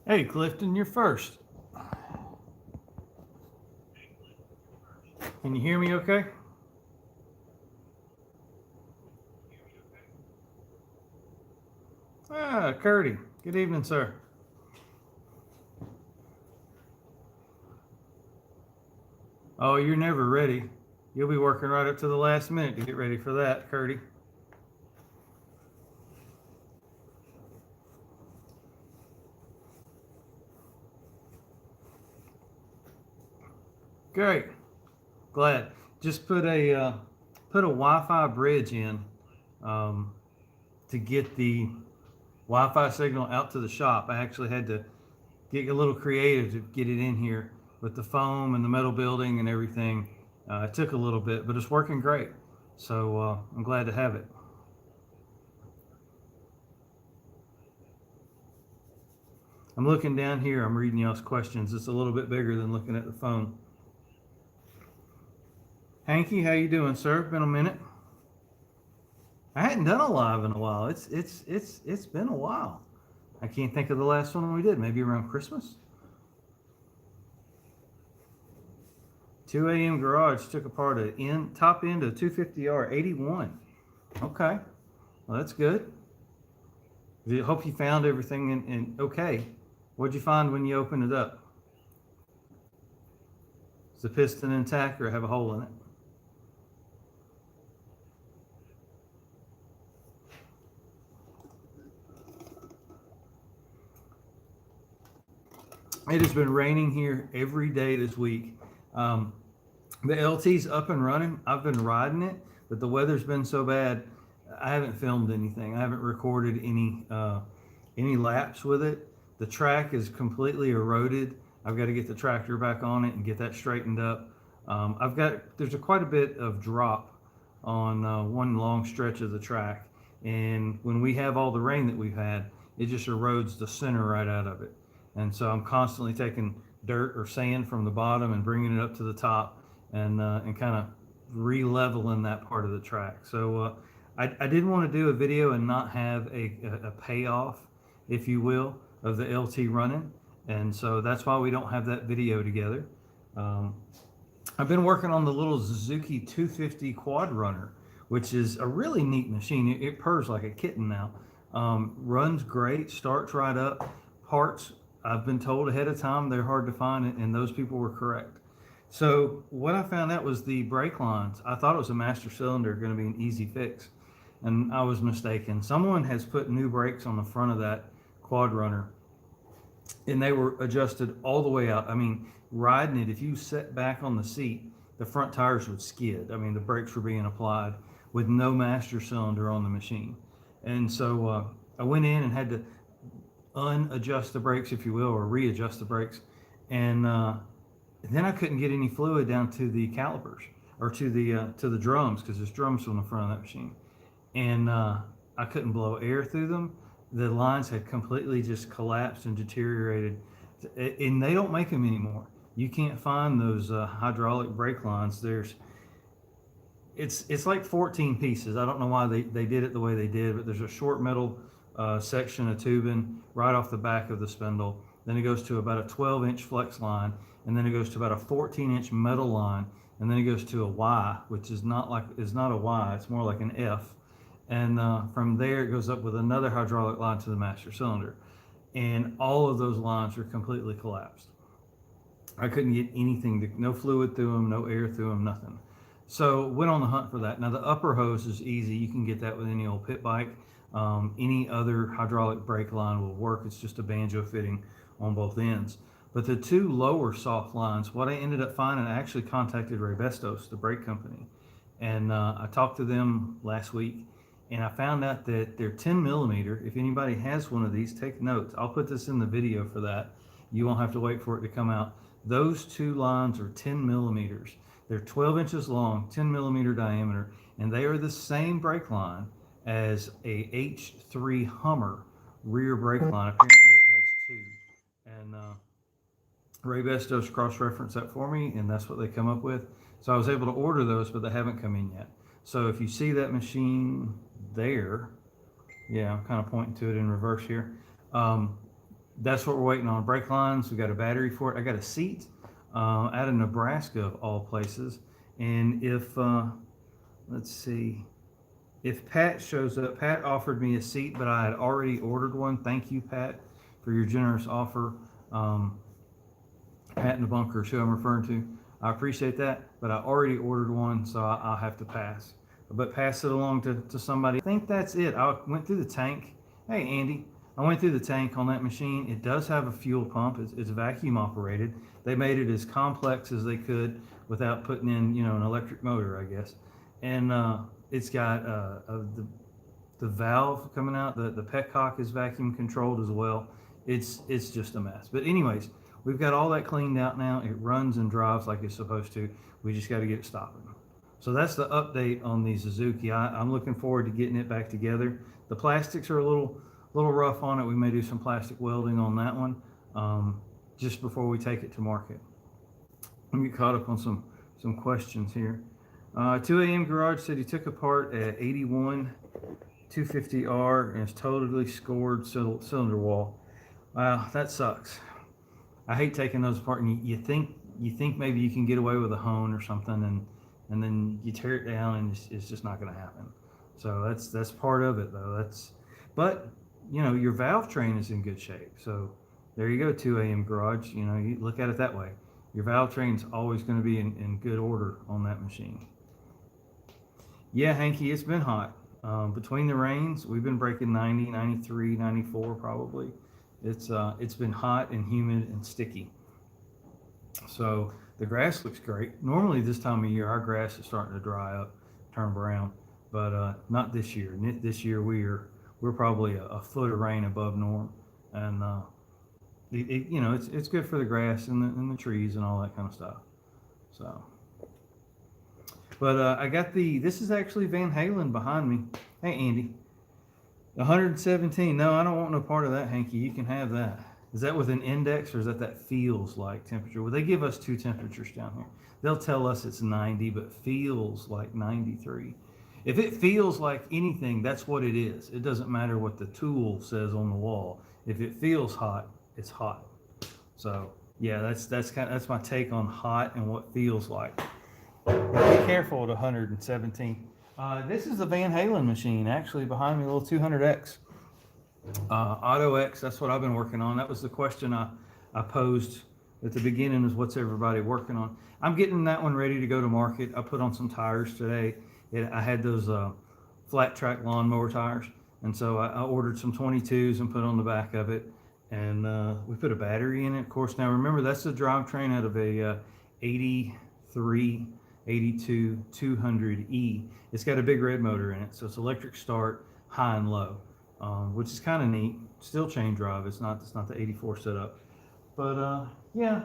Hey, Clifton, you're first. Can you hear me okay? Ah, Curtie. Good evening, sir. Oh, you're never ready. You'll be working right up to the last minute to get ready for that, Curtie. Great. Glad. Just put a Wi-Fi bridge in to get the Wi-Fi signal out to the shop. I actually had to get a little creative to get it in here with the foam and the metal building and everything. It took a little bit, but it's working great. So I'm glad to have it. I'm looking down here. I'm reading y'all's questions. It's a little bit bigger than looking at the phone. Hanky, how you doing, sir? Been a minute. I hadn't done a live in a while. It's been a while. I can't think of the last one we did. Maybe around Christmas. 2 a.m. garage took apart a top end of 250R 81. Okay, well that's good. I hope you found everything in okay. What'd you find when you opened it up? Is the piston intact or have a hole in it? It has been raining here every day this week. The LT's up and running. I've been riding it, but the weather's been so bad, I haven't filmed anything. I haven't recorded any laps with it. The track is completely eroded. I've got to get the tractor back on it and get that straightened up. There's quite a bit of drop on one long stretch of the track, and when we have all the rain that we've had, it just erodes the center right out of it. And so I'm constantly taking dirt or sand from the bottom and bringing it up to the top and kind of re-leveling that part of the track. So I didn't want to do a video and not have a payoff, if you will, of the LT running. And so that's why we don't have that video together. I've been working on the little Suzuki 250 quad runner, which is a really neat machine. It purrs like a kitten now. Runs great, starts right up. Parts, I've been told ahead of time, they're hard to find, and those people were correct. So what I found out was the brake lines. I thought it was a master cylinder, going to be an easy fix, and I was mistaken. Someone has put new brakes on the front of that quad runner, and they were adjusted all the way out. I mean, riding it, if you sat back on the seat, the front tires would skid. I mean, the brakes were being applied with no master cylinder on the machine. And so I went in and had to unadjust the brakes, if you will, or readjust the brakes, and then I couldn't get any fluid down to the calipers or to the drums, because there's drums on the front of that machine, and I couldn't blow air through them. The lines had completely just collapsed and deteriorated, and they don't make them anymore. You can't find those hydraulic brake lines. It's like 14 pieces. I don't know why they did it the way they did, but there's a short metal section of tubing right off the back of the spindle. Then it goes to about a 12-inch flex line, and then it goes to about a 14-inch metal line, and then it goes to a Y, which is not a Y, it's more like an F. And from there it goes up with another hydraulic line to the master cylinder. And all of those lines are completely collapsed. I couldn't get anything, no fluid through them, no air through them, nothing. So went on the hunt for that. Now the upper hose is easy. You can get that with any old pit bike. Any other hydraulic brake line will work. It's just a banjo fitting on both ends. But the two lower soft lines, what I ended up finding, I actually contacted Bestos, the brake company, and I talked to them last week, and I found out that they're 10 millimeter. If anybody has one of these, take notes. I'll put this in the video for that. You won't have to wait for it to come out. Those two lines are 10 millimeters. They're 12 inches long, 10 millimeter diameter, and they are the same brake line as a H3 Hummer rear brake line. Apparently it has two. And Bestos cross-referenced that for me, and that's what they come up with. So I was able to order those, but they haven't come in yet. So if you see that machine there, Yeah, I'm kind of pointing to it in reverse here. That's what we're waiting on. Brake lines, we got a battery for it. I got a seat out of Nebraska of all places. And if, let's see, if Pat shows up, Pat offered me a seat, but I had already ordered one. Thank you, Pat, for your generous offer. Pat in the bunker is who I'm referring to. I appreciate that, but I already ordered one, so I'll have to pass. But pass it along to somebody. I think that's it. I went through the tank. Hey, Andy. I went through the tank on that machine. It does have a fuel pump. It's vacuum operated. They made it as complex as they could without putting in, an electric motor, I guess. And it's got the valve coming out. The petcock is vacuum controlled as well. It's just a mess. But anyways, we've got all that cleaned out now. It runs and drives like it's supposed to. We just got to get it stopping. So that's the update on the Suzuki. I'm looking forward to getting it back together. The plastics are a little rough on it. We may do some plastic welding on that one just before we take it to market. Let me get caught up on some questions here. 2 a.m. Garage said he took apart at 81 250R and it's totally scored cylinder wall. Wow, that sucks. I hate taking those apart, and you think maybe you can get away with a hone or something, and then you tear it down, and it's just not going to happen. So that's part of it, though. But your valve train is in good shape. So there you go, 2 a.m. Garage. You look at it that way. Your valve train's always going to be in good order on that machine. Yeah, Hanky, it's been hot. Between the rains, we've been breaking 90, 93, 94 probably. It's been hot and humid and sticky. So the grass looks great. Normally this time of year, our grass is starting to dry up, turn brown, but not this year. This year we're probably a foot of rain above norm, and it's good for the grass and the trees and all that kind of stuff. So, but I got this is actually Van Halen behind me. Hey Andy, 117. No, I don't want no part of that, Hanky. You can have that. Is that with an index, or is that feels like temperature? Well, they give us 2 temperatures down here. They'll tell us it's 90, but feels like 93. If it feels like anything, that's what it is. It doesn't matter what the tool says on the wall. If it feels hot, it's hot. So yeah, that's my take on hot and what feels like. But be careful at 117. This is the Van Halen machine, actually behind me, a little 200X. Auto X, that's what I've been working on. That was the question I posed at the beginning, is what's everybody working on. I'm getting that one ready to go to market. I put on some tires today. I had those flat track lawnmower tires, and so I ordered some 22s and put on the back of it, and we put a battery in it, of course. Now remember, that's the drivetrain out of a 83, 82, 200E. It's got a big red motor in it, so it's electric start, high and low. Which is kind of neat. Still chain drive. It's not the 84 setup, but yeah,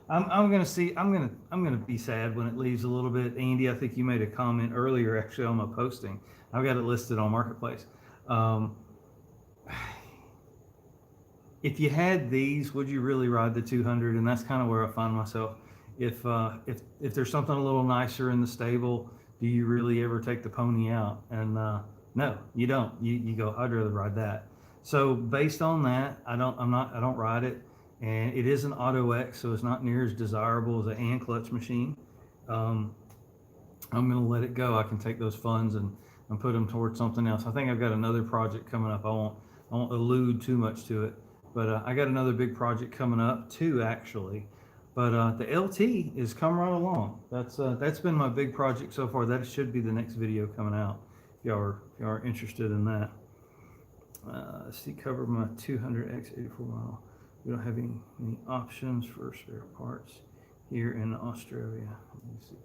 I'm gonna be sad when it leaves a little bit. Andy, I think you made a comment earlier actually on my posting. I've got it listed on Marketplace. If you had these, would you really ride the 200? And that's kind of where I find myself. If there's something a little nicer in the stable, do you really ever take the pony out? And no, you don't. You go, I'd rather ride that. So based on that, I don't ride it, and it is an Auto X, so it's not near as desirable as an hand clutch machine. I'm gonna let it go. I can take those funds and put them towards something else. I think I've got another project coming up. I won't allude too much to it, but I got another big project coming up, 2 actually. But the LT is come right along. That's been my big project so far. That should be the next video coming out. If y'all are interested in that. Seat cover my 200X 84 model. We don't have any options for spare parts here in Australia. Let me see.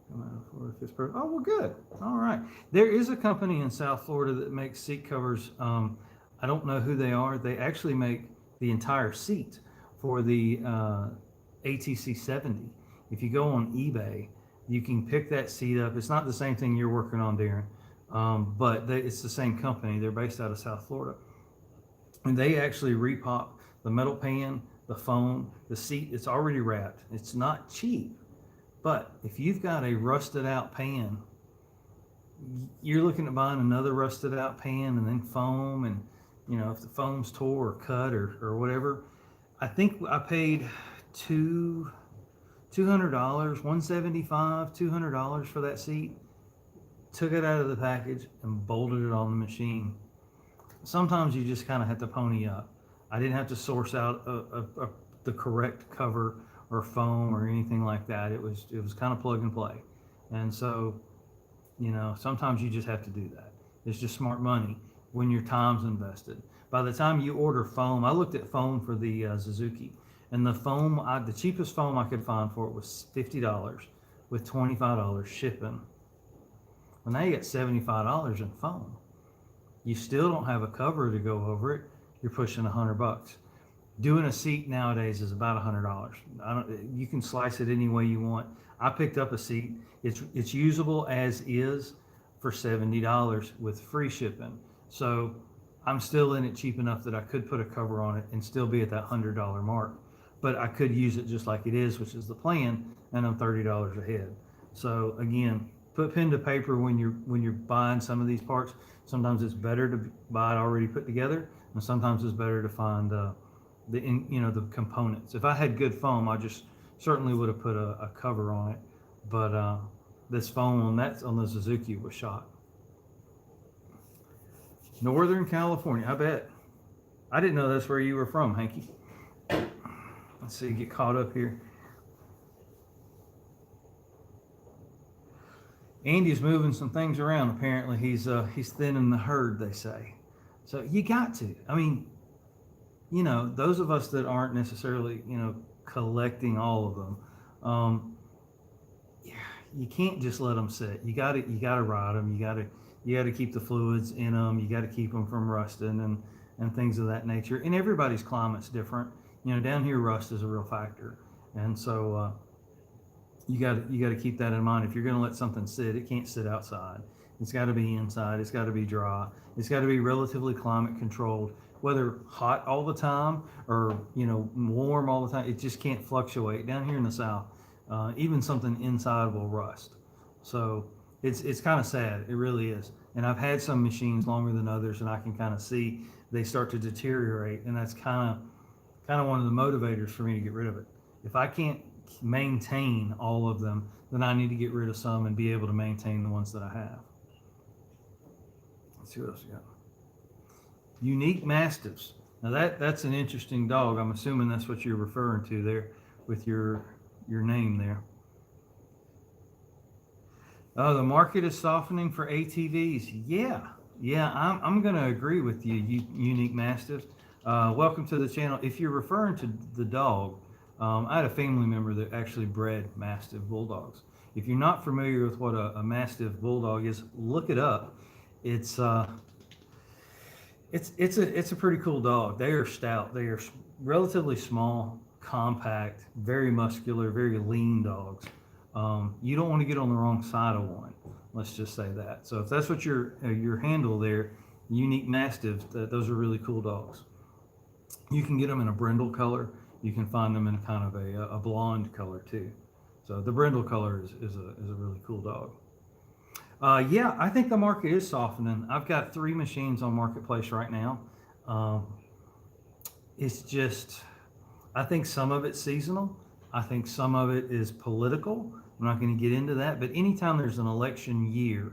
Come out of Florida, Pittsburgh. Oh, well, good. All right. There is a company in South Florida that makes seat covers. I don't know who they are. They actually make the entire seat for the ATC 70. If you go on eBay, you can pick that seat up. It's not the same thing you're working on, Darren, but it's the same company. They're based out of South Florida, and they actually repop the metal pan, the foam, the seat. It's already wrapped. It's not cheap, but if you've got a rusted out pan, you're looking at buying another rusted out pan and then foam, and if the foam's tore or cut or whatever. I think I paid $200, 175, $200 for that seat. Took it out of the package and bolted it on the machine. Sometimes you just kind of have to pony up. I didn't have to source out the correct cover or foam or anything like that. It was kind of plug and play. And so, sometimes you just have to do that. It's just smart money when your time's invested. By the time you order foam, I looked at foam for the Suzuki, and the foam, the cheapest foam I could find for it was $50 with $25 shipping. Well, now you got $75 in foam. You still don't have a cover to go over it. You're pushing $100. Doing a seat nowadays is about $100. You can slice it any way you want. I picked up a seat. It's usable as is for $70 with free shipping. So I'm still in it cheap enough that I could put a cover on it and still be at that $100 mark. But I could use it just like it is, which is the plan, and I'm $30 ahead. So again, put pen to paper when you're buying some of these parts. Sometimes it's better to buy it already put together, and sometimes it's better to find the components. If I had good foam, I just certainly would have put a cover on it. But this foam on the Suzuki was shot. Northern California, I bet. I didn't know that's where you were from, Hanky. Let's see, get caught up here. Andy's moving some things around. Apparently, he's thinning the herd, they say. So you got to. I mean, those of us that aren't necessarily, collecting all of them, you can't just let them sit. You got to ride them. You got to keep the fluids in them. You got to keep them from rusting and things of that nature. And everybody's climate's different. Down here, rust is a real factor, and so you got to keep that in mind. If you're going to let something sit, it can't sit outside. It's got to be inside. It's got to be dry. It's got to be relatively climate controlled. Whether hot all the time or warm all the time, it just can't fluctuate. Down here in the South, even something inside will rust. So it's kind of sad. It really is. And I've had some machines longer than others, and I can kind of see they start to deteriorate, and that's kind of one of the motivators for me to get rid of it. If I can't maintain all of them, then I need to get rid of some and be able to maintain the ones that I have. Let's see what else we got. Unique Mastiffs. Now that's an interesting dog. I'm assuming that's what you're referring to there with your name there. Oh, the market is softening for ATVs. Yeah, I'm going to agree with you, Unique Mastiffs. Welcome to the channel. If you're referring to the dog, I had a family member that actually bred Mastiff Bulldogs. If you're not familiar with what a Mastiff Bulldog is, look it up. It's a pretty cool dog. They are stout. They are relatively small, compact, very muscular, very lean dogs. You don't want to get on the wrong side of one. Let's just say that. So if that's what your handle there, Unique Mastiffs, those are really cool dogs. You can get them in a brindle color. You can find them in kind of a blonde color too. So the brindle color is a really cool dog. Yeah, I think the market is softening. I've got 3 machines on Marketplace right now. It's just, I think some of it's seasonal. I think some of it is political. I'm not going to get into that, but anytime there's an election year,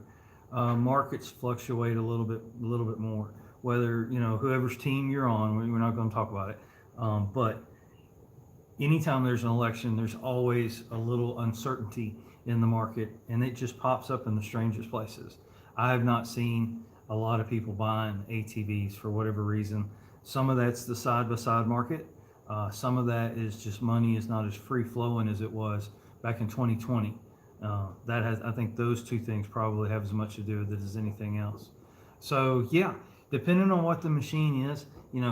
markets fluctuate a little bit more. Whether whoever's team you're on, we're not going to talk about it. But anytime there's an election, there's always a little uncertainty in the market, and it just pops up in the strangest places. I have not seen a lot of people buying ATVs for whatever reason. Some of that's the side-by-side market. Some of that is just money is not as free-flowing as it was back in 2020. I think those two things probably have as much to do with it as anything else. So yeah, depending on what the machine is,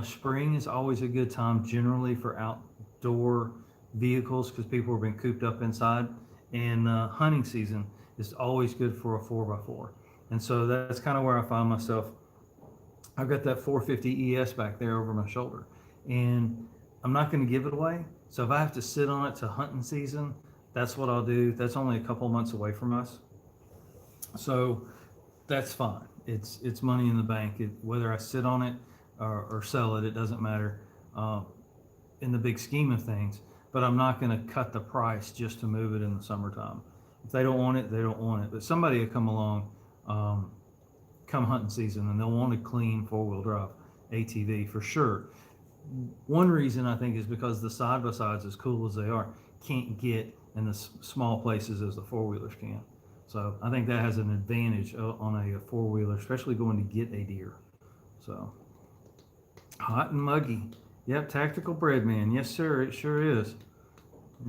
spring is always a good time generally for outdoor vehicles because people have been cooped up inside. And hunting season is always good for a 4x4. And so that's kind of where I find myself. I've got that 450 ES back there over my shoulder, and I'm not going to give it away. So if I have to sit on it to hunting season, that's what I'll do. That's only a couple months away from us. So that's fine. It's money in the bank. Whether I sit on it or sell it, it doesn't matter in the big scheme of things. But I'm not going to cut the price just to move it in the summertime. If they don't want it, they don't want it. But somebody will come along, come hunting season, and they'll want a clean four-wheel drive ATV for sure. One reason I think is because the side-by-sides, as cool as they are, can't get in the small places as the four-wheelers can. So I think that has an advantage on a four-wheeler, especially going to get a deer. So hot and muggy. Yep, Tactical Bread Man. Yes, sir, it sure is.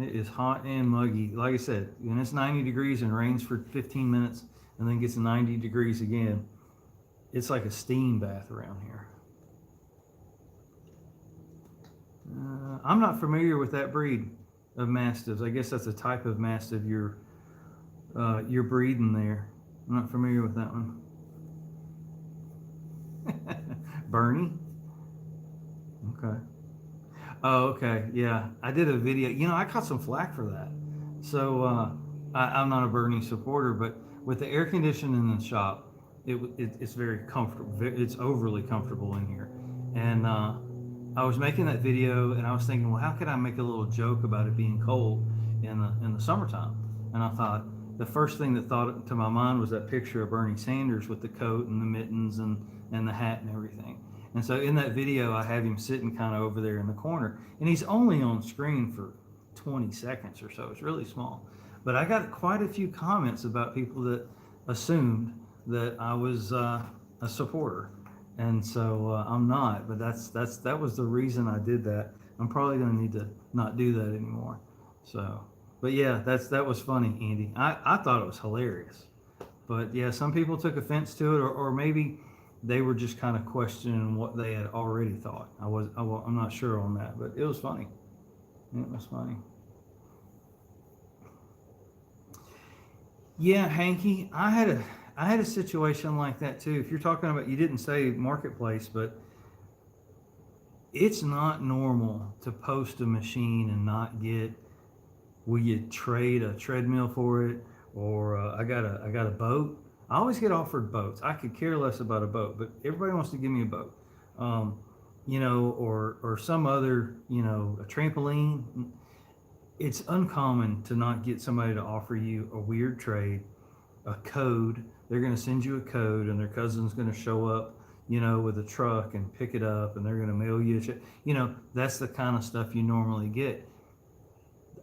It is hot and muggy. Like I said, when it's 90 degrees and rains for 15 minutes and then gets 90 degrees again, it's like a steam bath around here. I'm not familiar with that breed of mastiffs. I guess that's a type of mastiff you're breeding there. I'm not familiar with that one. Bernie? Okay. Oh, okay. Yeah. I did a video. You know, I caught some flack for that. So I'm not a Bernie supporter, but with the air conditioning in the shop, it's very comfortable. It's overly comfortable in here. And I was making that video and I was thinking, well, how could I make a little joke about it being cold in the summertime? And I thought, the first thing that thought to my mind was that picture of Bernie Sanders with the coat and the mittens and the hat and everything. And so in that video, I have him sitting kind of over there in the corner, and he's only on screen for 20 seconds or so. It's really small. But I got quite a few comments about people that assumed that I was a supporter. And so I'm not, but that was the reason I did that. I'm probably going to need to not do that anymore. So, but yeah, that was funny, Andy. I thought it was hilarious. But yeah, some people took offense to it, or maybe they were just kind of questioning what they had already thought. I'm not sure on that, but it was funny. It was funny. Yeah, Hanky, I had a situation like that too. If you're talking about, you didn't say marketplace, but it's not normal to post a machine and not get, will you trade a treadmill for it? Or I got a boat. I always get offered boats. I could care less about a boat, but everybody wants to give me a boat. You know, or some other, you know, a trampoline. It's uncommon to not get somebody to offer you a weird trade, a code. They're going to send you a code, and their cousin's going to show up, you know, with a truck and pick it up, and they're going to mail you a check. You know, that's the kind of stuff you normally get.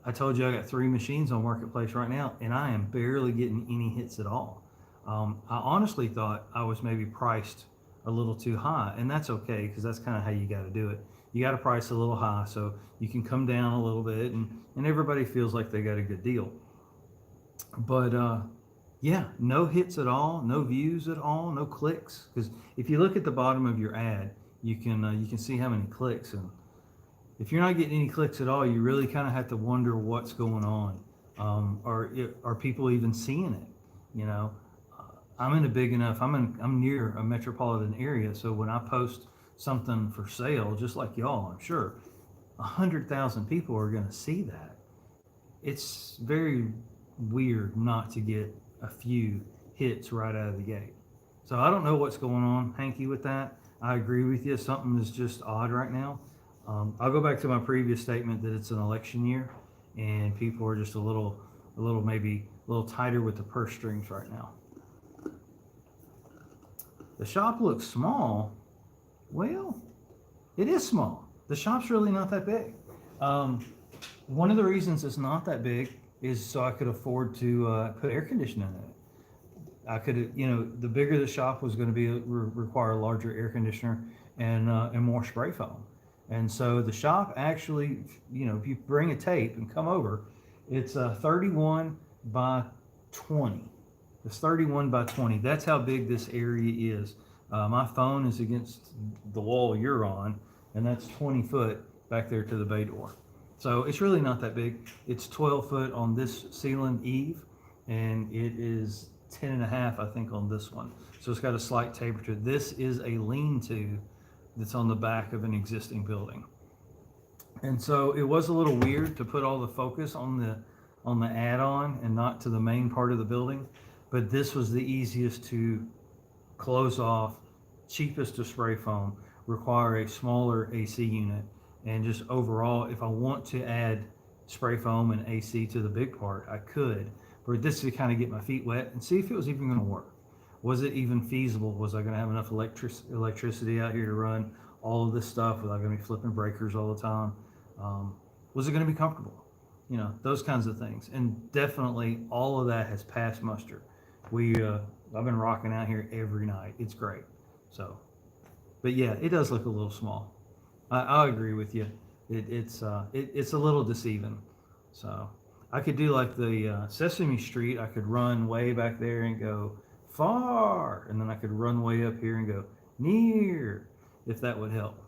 I told you I got 3 machines on Marketplace right now, and I am barely getting any hits at all. I honestly thought I was maybe priced a little too high, and that's okay, because that's kind of how you got to do it. You got to price a little high so you can come down a little bit, and everybody feels like they got a good deal. But yeah, no hits at all, no views at all, no clicks. Because if you look at the bottom of your ad, you can see how many clicks, and if you're not getting any clicks at all, you really kind of have to wonder what's going on. Are people even seeing it? You know, I'm in a big enough. I'm near a metropolitan area, so when I post something for sale, just like y'all, I'm sure 100,000 people are going to see that. It's very weird not to get a few hits right out of the gate. So I don't know what's going on, Hanky, with that. I agree with you. Something is just odd right now. I'll go back to my previous statement that it's an election year, and people are just a little maybe a little tighter with the purse strings right now. The shop looks small. Well, it is small. The shop's really not that big. One of the reasons it's not that big is so I could afford to put air conditioning in it. I could, you know, the bigger the shop was going to be, require a larger air conditioner and more spray foam. And so the shop actually, you know, if you bring a tape and come over, it's 31 by 20. It's 31 by 20. That's how big this area is. My phone is against the wall you're on, and that's 20 foot back there to the bay door. So it's really not that big. It's 12 foot on this ceiling eave, and it is 10 and a half, I think, on this one. So it's got a slight taper to it. This is a lean-to that's on the back of an existing building. And so it was a little weird to put all the focus on the add-on and not to the main part of the building, but this was the easiest to close off, cheapest of spray foam, require a smaller AC unit. And just overall, if I want to add spray foam and AC to the big part, I could. But this to kind of get my feet wet and see if it was even going to work. Was it even feasible? Was I going to have enough electricity out here to run all of this stuff? Was I going to be flipping breakers all the time? Was it going to be comfortable? You know, those kinds of things. And definitely all of that has passed muster. I've been rocking out here every night. It's great. So, but yeah, it does look a little small. I agree with you. It's a little deceiving. So I could do like the Sesame Street. I could run way back there and go far, and then I could run way up here and go near, if that would help.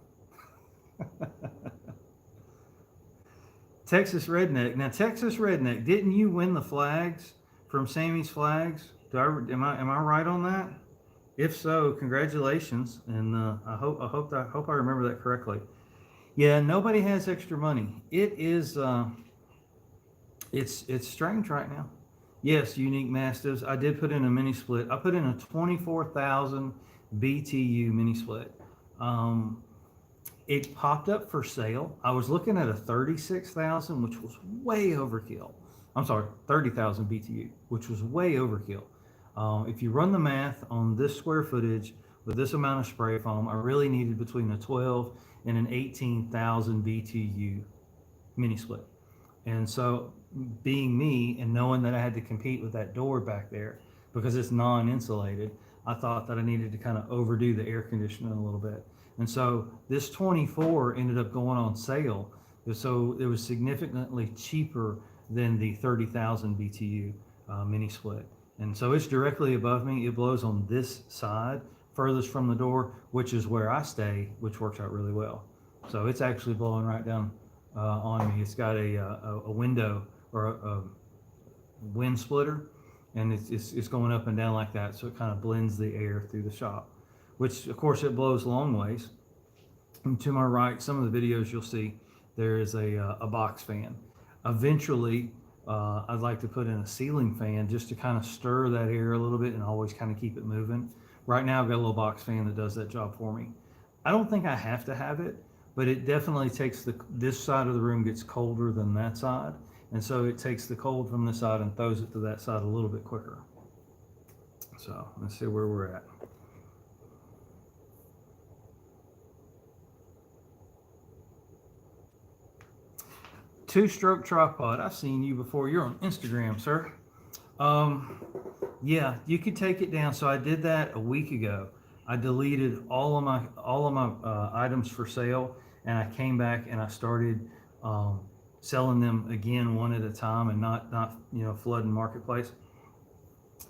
Texas Redneck. Now, Texas Redneck, didn't you win the flags from Sammy's Flags? Am I right on that? If so, congratulations, and I hope I remember that correctly. Yeah, nobody has extra money. It is it's strange right now. Yes, unique mastiffs. I did put in a mini split. I put in a 24,000 BTU mini split. It popped up for sale. I was looking at a 36,000, which was way overkill. I'm sorry, 30,000 BTU, which was way overkill. If you run the math on this square footage with this amount of spray foam, I really needed between a 12 and an 18,000 BTU mini split. And so, being me and knowing that I had to compete with that door back there because it's non-insulated, I thought that I needed to kind of overdo the air conditioning a little bit. And so this 24 ended up going on sale. So it was significantly cheaper than the 30,000 BTU mini split. And so it's directly above me. It blows on this side, furthest from the door, which is where I stay, which works out really well. So it's actually blowing right down on me. It's got a window or a wind splitter, and it's going up and down like that, so it kind of blends the air through the shop, which of course it blows long ways. And to my right, some of the videos you'll see, there is a box fan. Eventually, I'd like to put in a ceiling fan just to kind of stir that air a little bit and always kind of keep it moving. Right now I've got a little box fan that does that job for me. I don't think I have to have it, but it definitely takes this side of the room gets colder than that side. And so it takes the cold from this side and throws it to that side a little bit quicker. So let's see where we're at. Two-stroke tripod. I've seen you before. You're on Instagram, sir. Yeah, you could take it down. So I did that a week ago. I deleted all of my items for sale, and I came back and I started selling them again one at a time and not flooding marketplace.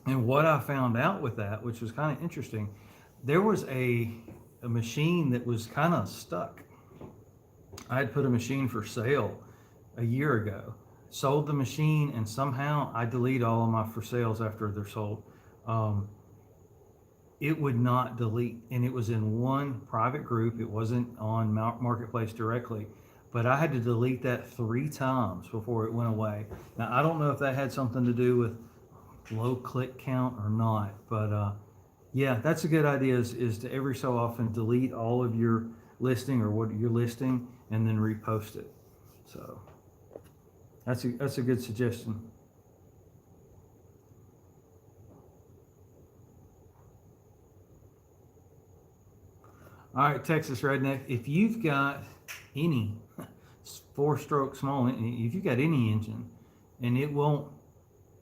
And what I found out with that, which was kind of interesting, there was a machine that was kind of stuck. I had put a machine for sale a year ago, sold the machine, and somehow I delete all of my for sales after they're sold. It would not delete, and it was in one private group. It wasn't on marketplace directly, but I had to delete that 3 times before it went away. Now I don't know if that had something to do with low click count or not, but yeah, that's a good idea, is to every so often delete all of your listing or what you're listing and then repost it. So that's a good suggestion. All right, Texas Redneck, if you've got any 4-stroke small, if you've got any engine and it won't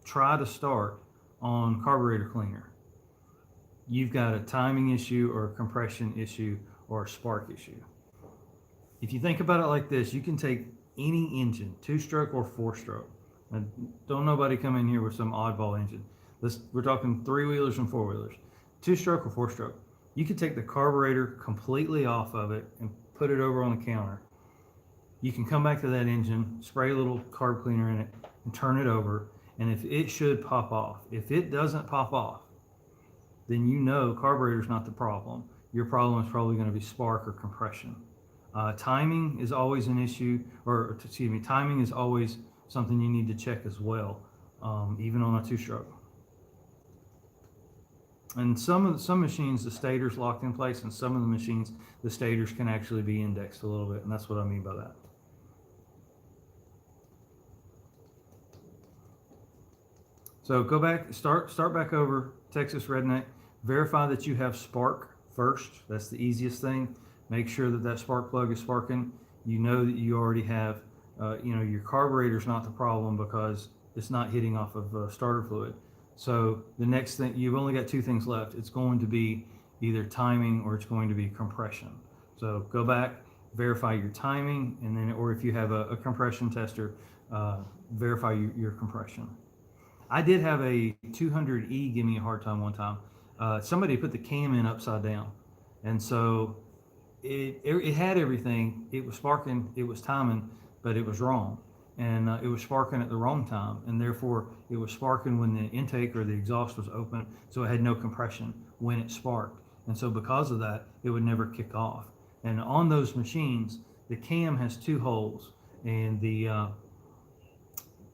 try to start on carburetor cleaner, you've got a timing issue or a compression issue or a spark issue. If you think about it like this, you can take any engine, 2-stroke or 4-stroke. And don't nobody come in here with some oddball engine. We're talking 3-wheelers and 4-wheelers, 2-stroke or 4-stroke. You could take the carburetor completely off of it and put it over on the counter. You can come back to that engine, spray a little carb cleaner in it, and turn it over. And if it should pop off, if it doesn't pop off, then you know carburetor's not the problem. Your problem is probably going to be spark or compression. Timing is always an issue, or excuse me, timing is always something you need to check as well, even on a 2-stroke. And some machines, the stator's locked in place, and some of the machines, the stators can actually be indexed a little bit, and that's what I mean by that. So go back, start back over Texas Redneck. Verify that you have spark first. That's the easiest thing. Make sure that that spark plug is sparking. You know that you already have, your carburetor's not the problem because it's not hitting off of starter fluid. So the next thing, you've only got two things left. It's going to be either timing or it's going to be compression. So go back, verify your timing, and then, or if you have a compression tester, verify your compression. I did have a 200E give me a hard time one time. Somebody put the cam in upside down, and so it had everything. It was sparking, it was timing, but it was wrong. And it was sparking at the wrong time, and therefore it was sparking when the intake or the exhaust was open, so it had no compression when it sparked. And so because of that, it would never kick off. And on those machines, the cam has two holes, and the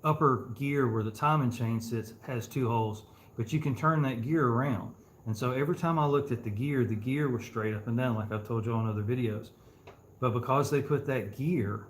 upper gear where the timing chain sits has two holes, but you can turn that gear around. And so every time I looked at the gear was straight up and down, like I've told you on other videos. But because they put that gear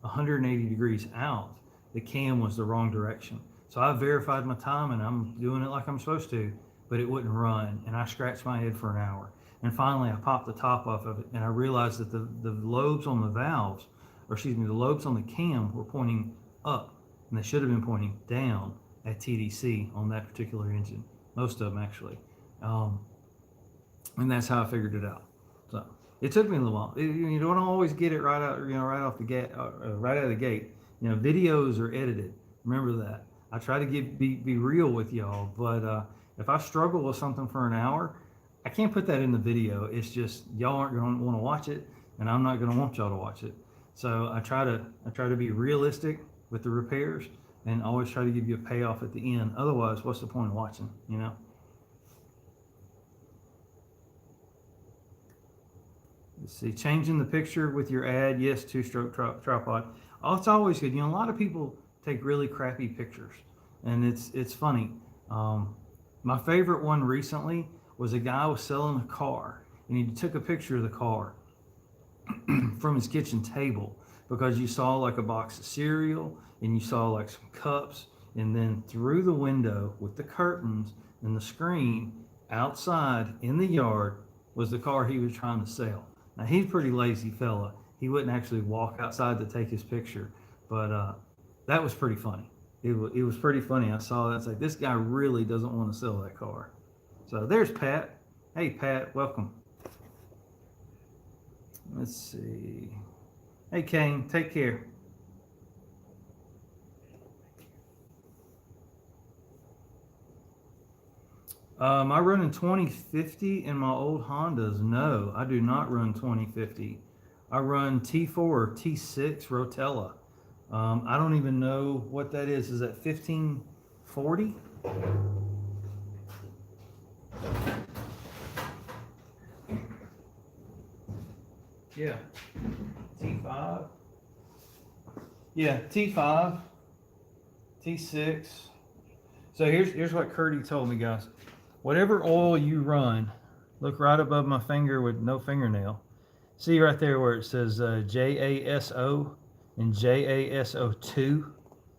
180 degrees out, the cam was the wrong direction. So I verified my time, and I'm doing it like I'm supposed to, but it wouldn't run, and I scratched my head for an hour. And finally I popped the top off of it, and I realized that the lobes on the valves, or excuse me, the lobes on the cam were pointing up, and they should have been pointing down at TDC on that particular engine. Most of them actually. And that's how I figured it out. So it took me a little while. You don't always get it right out, right off the gate, right out of the gate. Videos are edited. Remember that. I try to be real with y'all, but if I struggle with something for an hour, I can't put that in the video. It's just y'all aren't going to want to watch it, and I'm not going to want y'all to watch it. So I try to be realistic with the repairs, and always try to give you a payoff at the end. Otherwise, what's the point of watching? Let's see, changing the picture with your ad. Yes, two-stroke tripod. Oh, it's always good. A lot of people take really crappy pictures, and it's funny. My favorite one recently was a guy was selling a car, and he took a picture of the car from his kitchen table, because you saw like a box of cereal, and you saw like some cups, and then through the window with the curtains and the screen outside in the yard was the car he was trying to sell. Now, he's a pretty lazy fella. He wouldn't actually walk outside to take his picture, but that was pretty funny. It was pretty funny. I saw that. It's like, this guy really doesn't want to sell that car. So there's Pat. Hey, Pat, welcome. Let's see. Hey, Kane, take care. I run in 2050 in my old Hondas. No, I do not run 2050. I run T4 or T6 Rotella. I don't even know what that is. Is that 1540? Yeah. T5. Yeah, T5, T6. So here's what Curtie told me, guys. Whatever oil you run, look right above my finger with no fingernail. See right there where it says JASO and JASO2.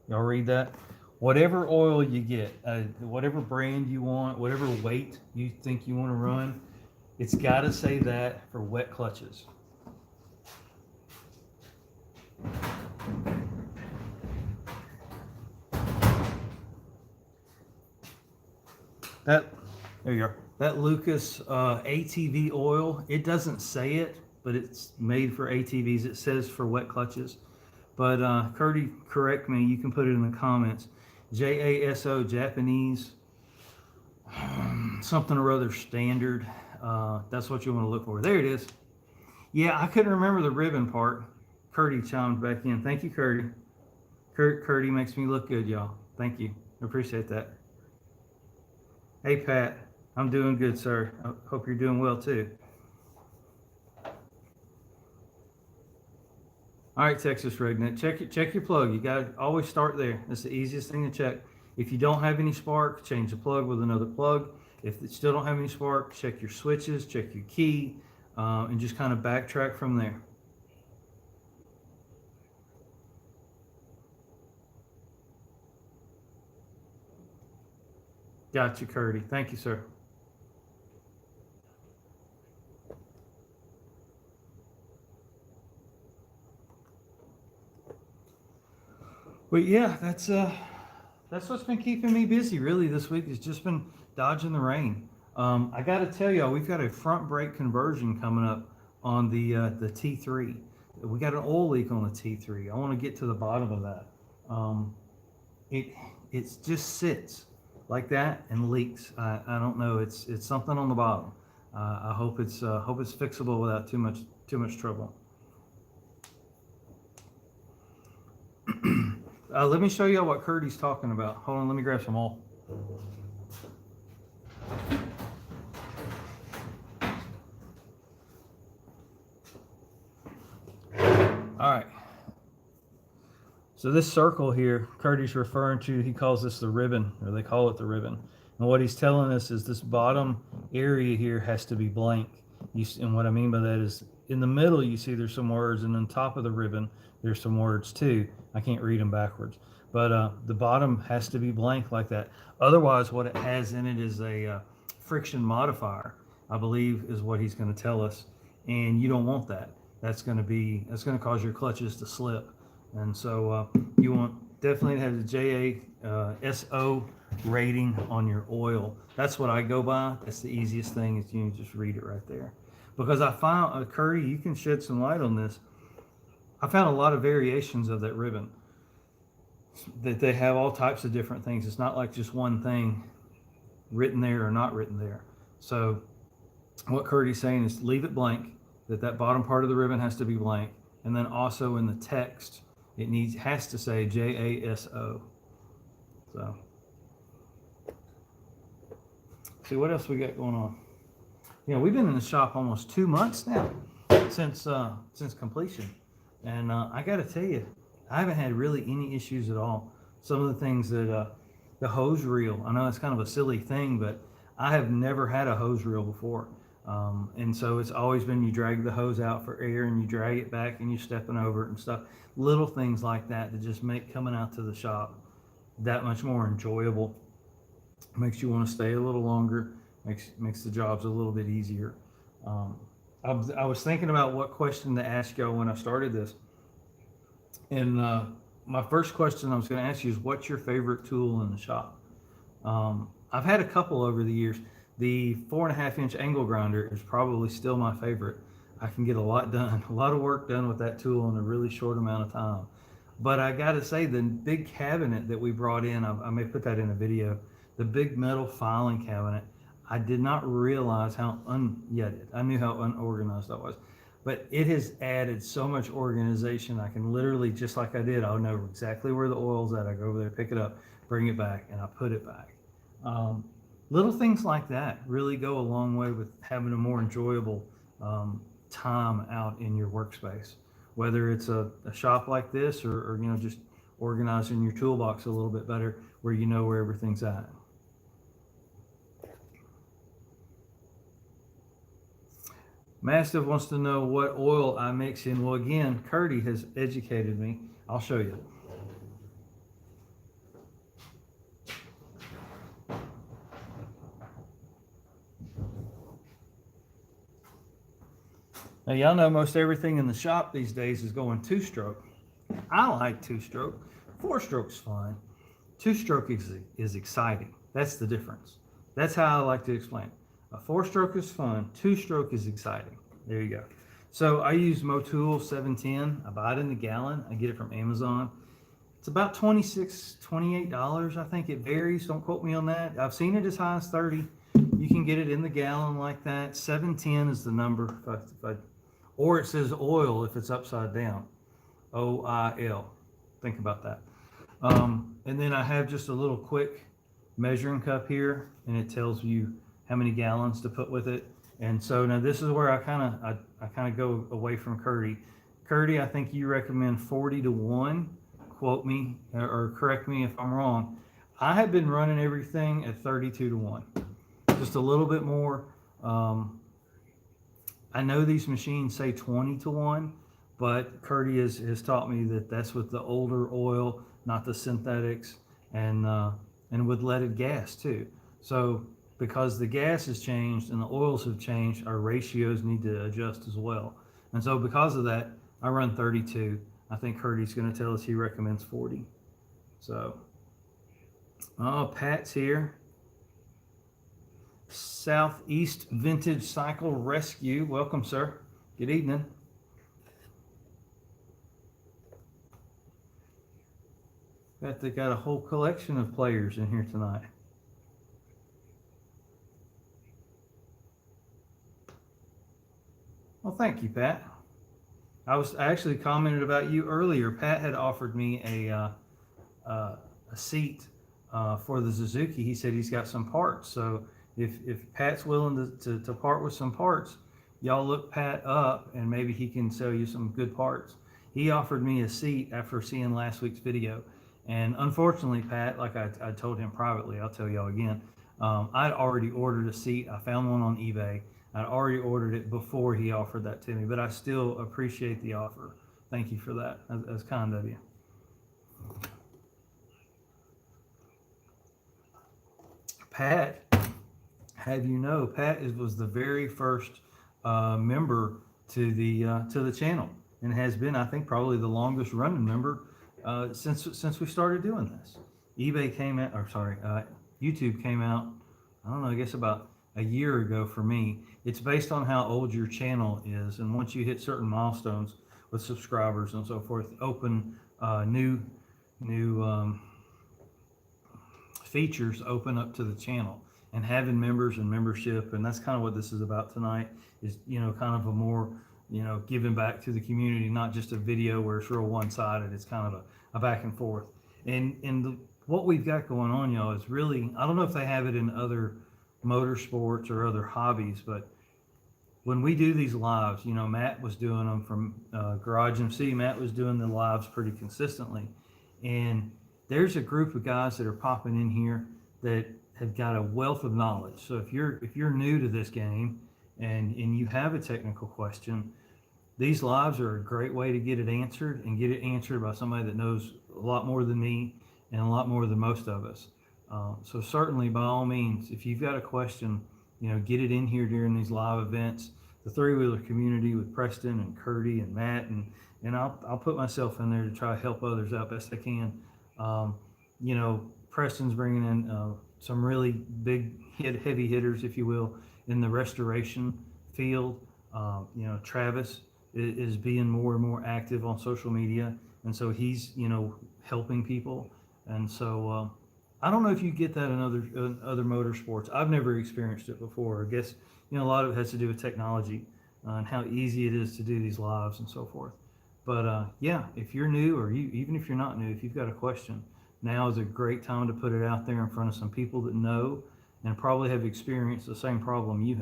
Y'all read that? Whatever oil you get, whatever brand you want, whatever weight you think you want to run, it's got to say that for wet clutches. There you are. That Lucas ATV oil, it doesn't say it, but it's made for ATVs. It says for wet clutches. But Curtie, correct me. You can put it in the comments. JASO, Japanese, something or other standard. That's what you want to look for. There it is. Yeah, I couldn't remember the ribbon part. Curtie chimed back in. Thank you, Curtie. Curtie makes me look good, y'all. Thank you. I appreciate that. Hey, Pat. I'm doing good, sir. I hope you're doing well, too. All right, Texas Redneck, check your plug. You got to always start there. That's the easiest thing to check. If you don't have any spark, change the plug with another plug. If it still don't have any spark, check your switches, check your key, and just kind of backtrack from there. Got you, Curtie. Thank you, sir. But yeah, that's what's been keeping me busy really this week. It's just been dodging the rain. I got to tell y'all, we've got a front brake conversion coming up on the T3. We got an oil leak on the T3. I want to get to the bottom of that. It just sits like that and leaks. I don't know. It's something on the bottom. I hope it's fixable without too much trouble. Let me show you what Curtie's talking about. Hold on, let me grab some oil. All right. So this circle here, Curtie's referring to, he calls this the ribbon, or they call it the ribbon. And what he's telling us is this bottom area here has to be blank. And what I mean by that is in the middle, you see there's some words, and on top of the ribbon, there's some words too. I can't read them backwards. But the bottom has to be blank like that. Otherwise, what it has in it is a friction modifier, I believe is what he's going to tell us. And you don't want that. That's going to cause your clutches to slip. And so you want definitely to have the JASO rating on your oil. That's what I go by. That's the easiest thing, is you just read it right there. Because I found, Curtie, you can shed some light on this. I found a lot of variations of that ribbon. That they have all types of different things. It's not like just one thing written there or not written there. So what Curtie's saying is leave it blank, that bottom part of the ribbon has to be blank. And then also in the text, it has to say JASO. So, see what else we got going on. You know, we've been in the shop almost 2 months now since completion, and I got to tell you, I haven't had really any issues at all. Some of the things that the hose reel, I know it's kind of a silly thing, but I have never had a hose reel before. And so it's always been you drag the hose out for air and you drag it back and you're stepping over it and stuff. Little things like that just make coming out to the shop that much more enjoyable. Makes you want to stay a little longer, makes the jobs a little bit easier. I was thinking about what question to ask y'all when I started this. And my first question I was going to ask you is, what's your favorite tool in the shop? I've had a couple over the years. The 4.5-inch angle grinder is probably still my favorite. I can get a lot done, a lot of work done with that tool in a really short amount of time. But I got to say, the big cabinet that we brought in, I may put that in a video, the big metal filing cabinet, I did not realize how I knew how unorganized I was. But it has added so much organization. I can literally, just like I did, I'll know exactly where the oil's at. I go over there, pick it up, bring it back, and I put it back. Little things like that really go a long way with having a more enjoyable time out in your workspace. Whether it's a shop like this or you know, just organizing your toolbox a little bit better where you know where everything's at. Mastiff wants to know what oil I mix in. Well, again, Curtie has educated me. I'll show you. Now, y'all know most everything in the shop these days is going 2-stroke. I like 2-stroke. 4-stroke's fine. 2-stroke is exciting. That's the difference. That's how I like to explain it. A 4-stroke is fun. 2-stroke is exciting. There you go. So I use Motul 710. I buy it in the gallon. I get it from Amazon. It's about $26, $28. I think it varies. Don't quote me on that. I've seen it as high as 30. You can get it in the gallon like that. 710 is the number. Or it says oil if it's upside down. OIL. Think about that. And then I have just a little quick measuring cup here, and it tells you how many gallons to put with it. And so now this is where I kind of go away from Curtie. Curtie, I think you recommend 40 to 1. Quote me or correct me if I'm wrong. I have been running everything at 32 to 1. just a little bit more. I know these machines say 20-1, but Curtie has taught me that that's with the older oil, not the synthetics, and with leaded gas too. So because the gas has changed and the oils have changed, our ratios need to adjust as well. And so because of that, I run 32. I think Curtie's going to tell us he recommends 40. So, oh, Pat's here. Southeast Vintage Cycle Rescue. Welcome, sir. Good evening. They got a whole collection of players in here tonight. Well, thank you, Pat. I actually commented about you earlier. Pat had offered me a seat for the Suzuki. He said he's got some parts. So if Pat's willing to part with some parts, y'all look Pat up and maybe he can sell you some good parts. He offered me a seat after seeing last week's video. And unfortunately, Pat, like I told him privately, I'll tell y'all again, I'd already ordered a seat. I found one on eBay. I'd already ordered it before he offered that to me, but I still appreciate the offer. Thank you for that. That's kind of you. Pat, have you know, Pat was the very first member to the channel, and has been, I think, probably the longest running member since we started doing this. eBay came out, or sorry, YouTube came out, I don't know, I guess about a year ago for me. It's based on how old your channel is, and once you hit certain milestones with subscribers and so forth, open new features open up to the channel, and having members and membership, and that's kind of what this is about tonight, is, you know, kind of a more, you know, giving back to the community, not just a video where it's real one-sided. It's kind of a back and forth. And what we've got going on, y'all, is really, I don't know if they have it in other motorsports or other hobbies, but when we do these lives, you know, Matt was doing them from Garage MC. Matt was doing the lives pretty consistently, and there's a group of guys that are popping in here that have got a wealth of knowledge. So if you're new to this game and you have a technical question, these lives are a great way to get it answered, and get it answered by somebody that knows a lot more than me and a lot more than most of us. So certainly, by all means, if you've got a question, you know, get it in here during these live events. The three-wheeler community with Preston and Curtie and Matt, and I'll put myself in there to try to help others out best I can. You know, Preston's bringing in some really big heavy hitters, if you will, in the restoration field. You know, Travis is being more and more active on social media, and so he's, you know, helping people. And so I don't know if you get that in other motorsports. I've never experienced it before. I guess, you know, a lot of it has to do with technology and how easy it is to do these lives and so forth. But yeah, if you're new, or even if you're not new, if you've got a question, now is a great time to put it out there in front of some people that know and probably have experienced the same problem you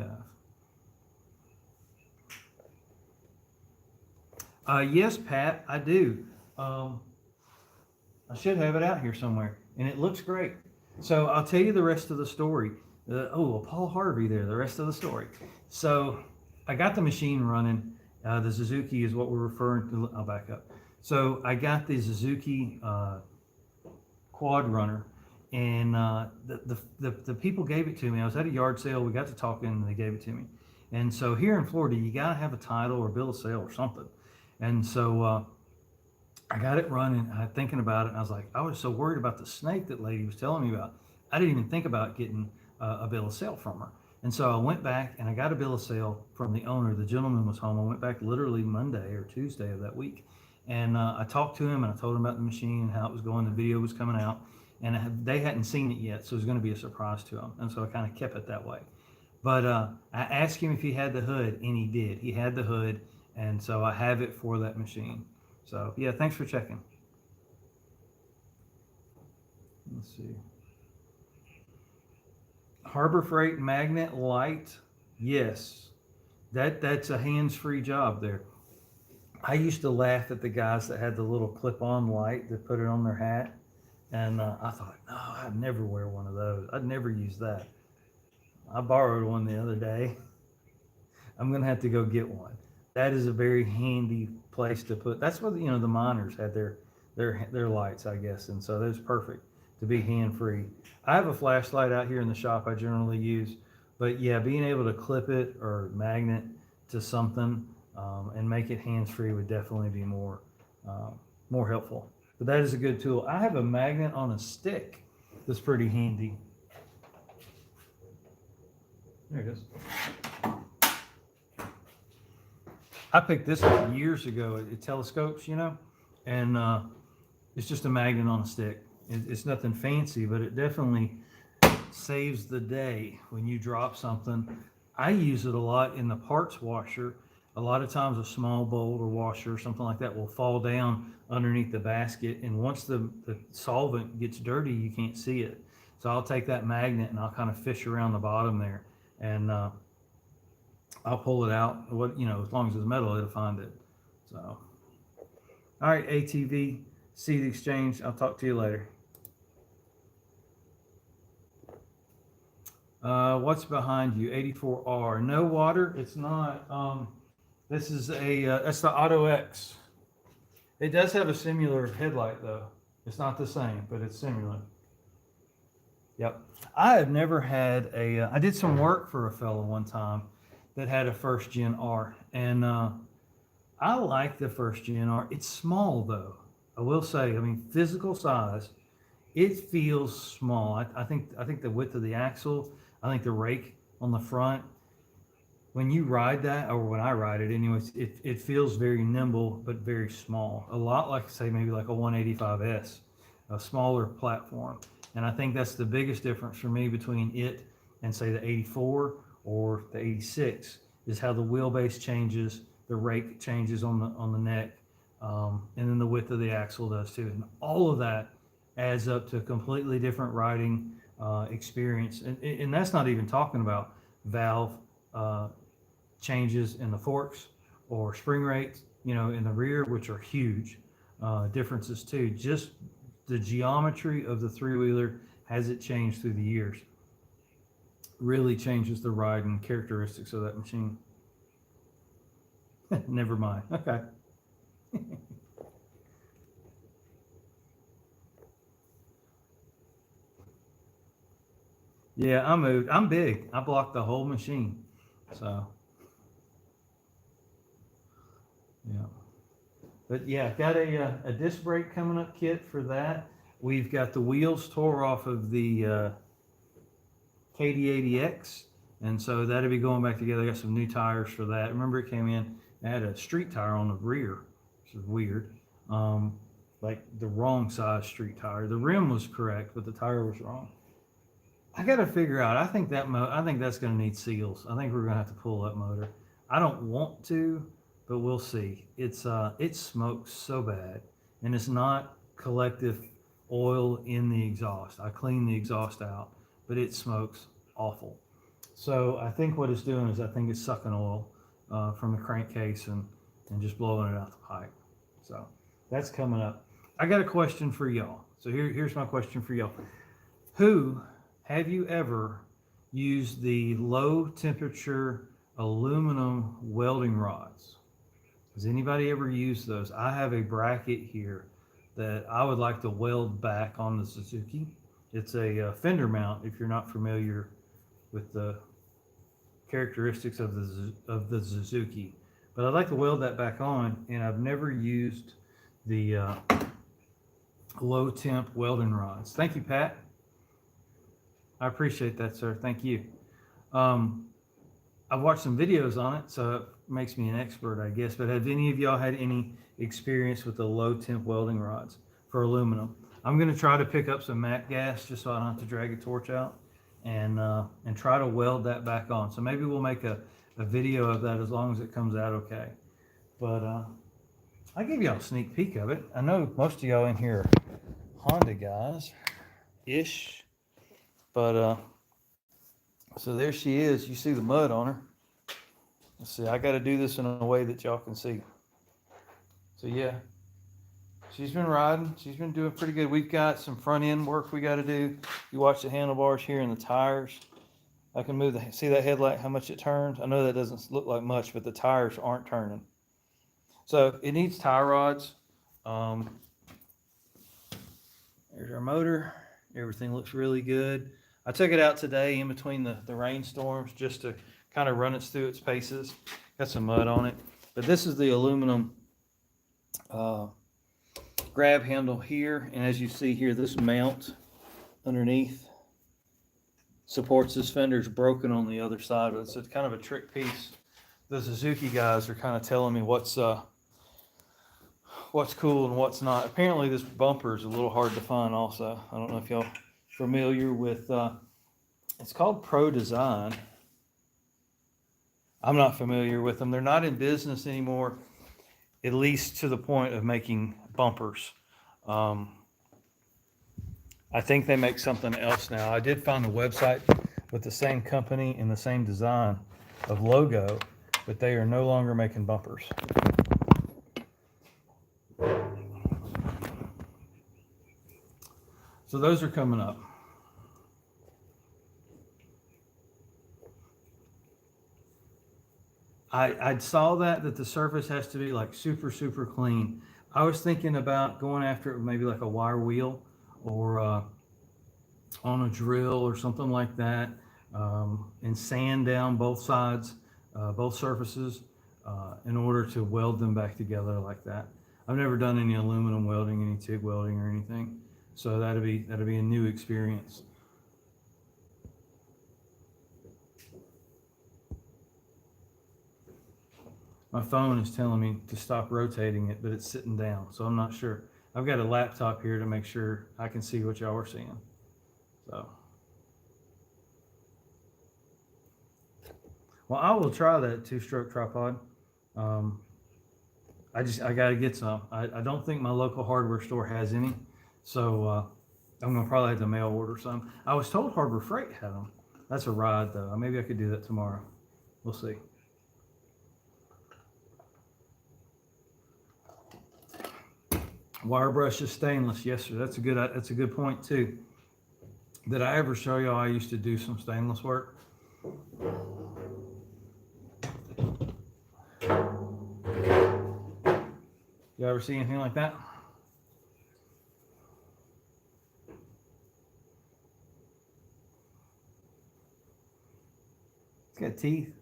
have. Yes, Pat, I do. I should have it out here somewhere, and it looks great. So I'll tell you the rest of the story. Paul Harvey there, the rest of the story. So I got the machine running. The Suzuki is what we're referring to. I'll back up. So I got the Suzuki quad runner, and the people gave it to me. I was at a yard sale. We got to talking, and they gave it to me. And so here in Florida, you got to have a title or bill of sale or something. And so I got it running. I was thinking about it, and I was like, I was so worried about the snake that lady was telling me about. I didn't even think about getting a bill of sale from her. And so I went back and I got a bill of sale from the owner. The gentleman was home. I went back literally Monday or Tuesday of that week. And I talked to him, and I told him about the machine and how it was going. The video was coming out, and they hadn't seen it yet, so it was going to be a surprise to them. And so I kind of kept it that way. But I asked him if he had the hood, and he did. He had the hood, and so I have it for that machine. So yeah, thanks for checking. Let's see. Harbor Freight magnet light. Yes, that's a hands-free job there. I used to laugh at the guys that had the little clip-on light that put it on their hat, and I thought, no, I'd never wear one of those. I'd never use that. I borrowed one the other day. I'm gonna have to go get one. That is a very handy place to put. That's what the miners had their lights, I guess, and so that's perfect to be hand free. I have a flashlight out here in the shop I generally use, but yeah, being able to clip it or magnet to something and make it hands free would definitely be more helpful. But that is a good tool. I have a magnet on a stick that's pretty handy. There it is. I picked this up years ago. It telescopes, and it's just a magnet on a stick. It's nothing fancy, but it definitely saves the day when you drop something. I use it a lot in the parts washer. A lot of times a small bolt or washer or something like that will fall down underneath the basket, and once the solvent gets dirty, you can't see it. So I'll take that magnet and I'll kind of fish around the bottom there, and I'll pull it out. As long as it's metal, it'll find it. So, all right, ATV Seed Exchange. I'll talk to you later. What's behind you? 84R. No water. It's not. This is that's the Auto X. It does have a similar headlight though. It's not the same, but it's similar. Yep. I have never had I did some work for a fellow one time that had a first gen R, and I like the first gen R. It's small though. I will say, physical size, it feels small. I think the width of the axle, I think the rake on the front, when you ride that, or when I ride it anyways, it feels very nimble, but very small. A lot like, say, maybe like a 185S, a smaller platform. And I think that's the biggest difference for me between it and, say, the 84 or the 86, is how the wheelbase changes, the rake changes on the neck, and then the width of the axle does too. And all of that adds up to a completely different riding experience. And that's not even talking about valve changes in the forks or spring rates, in the rear, which are huge differences too. Just the geometry of the three-wheeler, has it changed through the years, really changes the riding characteristics of that machine. Never mind. Okay. Yeah, I moved. I'm big. I blocked the whole machine. So, yeah. But yeah, got a disc brake coming up kit for that. We've got the wheels tore off of the KD80X, and so that'll be going back together. I got some new tires for that. Remember, it came in, it had a street tire on the rear, which is weird. Like the wrong size street tire. The rim was correct, but the tire was wrong. I got to figure out. I think that's going to need seals. I think we're going to have to pull that motor. I don't want to, but we'll see. It smokes so bad, and it's not collective oil in the exhaust. I cleaned the exhaust out, but it smokes awful. So I think what it's doing is, I think it's sucking oil from the crankcase and just blowing it out the pipe. So that's coming up. I got a question for y'all. So here's my question for y'all. Have you ever used the low temperature aluminum welding rods? Has anybody ever used those? I have a bracket here that I would like to weld back on the Suzuki. It's a fender mount, if you're not familiar with the characteristics of the Suzuki. But I'd like to weld that back on, and I've never used the low temp welding rods. Thank you, Pat. I appreciate that, sir. Thank you. I've watched some videos on it, so it makes me an expert, I guess. But have any of y'all had any experience with the low temp welding rods for aluminum? I'm going to try to pick up some MAC gas just so I don't have to drag a torch out, and try to weld that back on. So maybe we'll make a video of that, as long as it comes out okay. But I gave y'all a sneak peek of it. I know most of y'all in here are Honda guys-ish. But so there she is. You see the mud on her. Let's see. I got to do this in a way that y'all can see. So yeah, she's been riding. She's been doing pretty good. We've got some front end work we got to do. You watch the handlebars here and the tires. I can move see that headlight, how much it turns? I know that doesn't look like much, but the tires aren't turning. So it needs tie rods. There's our motor. Everything looks really good. I took it out today in between the rainstorms just to kind of run it through its paces. Got some mud on it. But this is the aluminum grab handle here. And as you see here, this mount underneath supports this fender. Is broken on the other side of it. So it's kind of a trick piece. The Suzuki guys are kind of telling me what's cool and what's not. Apparently this bumper is a little hard to find also. I don't know if y'all familiar with, it's called Pro Design. I'm not familiar with them. They're not in business anymore, at least to the point of making bumpers. I think they make something else now. I did find a website with the same company and the same design of logo, but they are no longer making bumpers. So those are coming up. I saw that the surface has to be like super, super clean. I was thinking about going after it with maybe like a wire wheel or on a drill or something like that, and sand down both sides, both surfaces, in order to weld them back together like that. I've never done any aluminum welding, any TIG welding or anything. So that'll be a new experience. My phone is telling me to stop rotating it, but it's sitting down, so I'm not sure. I've got a laptop here to make sure I can see what y'all are seeing. So, well, I will try that 2-stroke tripod. I got to get some. I don't think my local hardware store has any, so I'm gonna probably have to mail order some. I was told Harbor Freight had them. That's a ride though. Maybe I could do that tomorrow. We'll see. Wire brush is stainless. Yes, sir. That's a good point too. Did I ever show y'all I used to do some stainless work? You ever see anything like that? It's got teeth.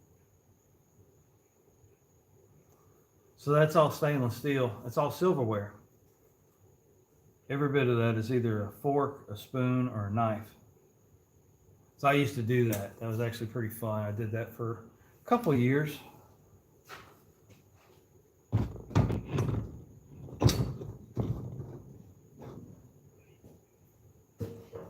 So that's all stainless steel. It's all silverware. Every bit of that is either a fork, a spoon, or a knife. So I used to do that. That was actually pretty fun. I did that for a couple of years.